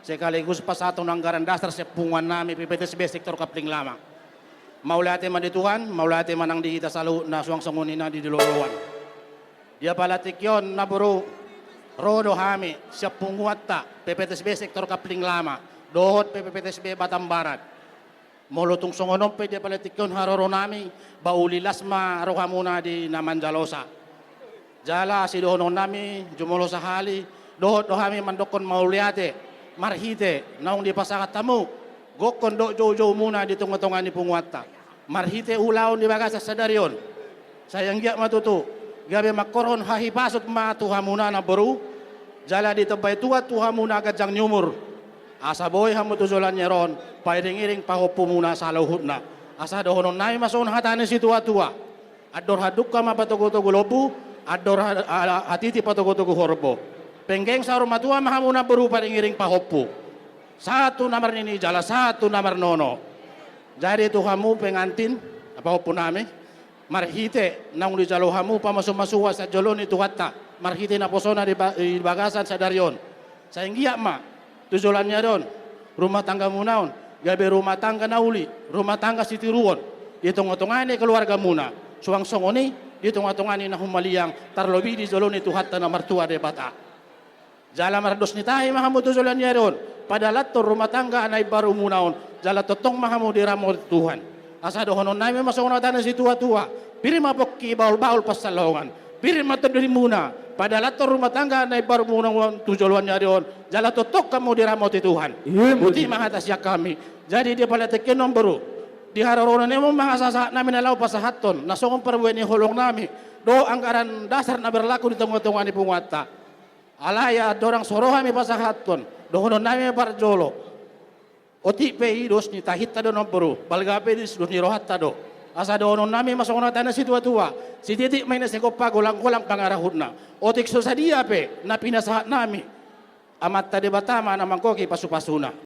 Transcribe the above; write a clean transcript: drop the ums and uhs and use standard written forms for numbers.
sekaligus pa sa atong anggaran dasar sa pungan nami PPTSB sektor Kapling Lama. Maulati man dituhan, maulati man ang diita sa na suwang sangunin na di diluluan. Dia palatik yon na buru rodo hami siya punguata PPTSB sektor Kapling Lama, dohot PPTSB Batam Barat. Molotong songonon pe dia palatik yon haroro nami baulilas ma roha muna di Namanjalosa. Jala si dohonon nami jumulo sa hali dohot dohami mandokon mauliate marhite naung di pasakat tamu gokon do jojo muna di tunga-tunga ni punguata marhite ulaon di bagasa sadaryon sayang giyak matutu gabi makoron hahipasot matuha muna na baru jala di tebay tua tuha muna gajang nyumur asa boy hamutuzulan nyeron pairing-iring pahopo muna sa luhut na asa dohonon nami mason hatane si tua-tua ador hadukka mapatugo-tugo lobu ador hatiti patugo-tugo horbo penggeng sa rumah tua mahamuna berupa iring pahopu. Satu nomor ini jala satu nomor nono. Jadi itu kamu pengantin apa hopu nami marhite nang di jalo kamu pamasu-masuwa sa jolon itu hatta marhite na posona di bagasan sa daryon. Sainggiya ma tujulannya don rumah tangga munaon gabe rumah tangga nauli rumah tangga sitiruon ditong-tongani keluarga muna suang songoni ditong-tongani na humaliang tarlobi di jolon itu hatta na martua de bata. Jala mardos ni tahi mahamu tujulan yaron. Padahal to rumah tangga anay baru munaon. Jala totong mahamu diramo Tuhan. Asa dohonon namin masong na si tua-tua. Piri mapok baul-baul pasalongan. Piri matodori muna. Padahal to rumah tangga anay baru munaon tujulan yaron. Jala totok kamu diramo ti Tuhan. Buti mahatasya kami. Jadi dia pala tekin nomboro. Di hararonan mo mga sasa namin nalaw pa sa haton. Nasong perbuan ni holong nami. Do anggaran dasar na berlaku di tengah-tengah ni pungwata. Alaya dorang soroha mi pasahaton dohonon nami barjolo oti pe idos ni tahita do nomboro balgape dis do ni rohatta do asa dohonon nami masona tanah si tua-tua si titik main se kopa golang-golang pangarahutna otik so sadia pe na pinasahat nami amat tade batama na mangkoki pasu-pasuna.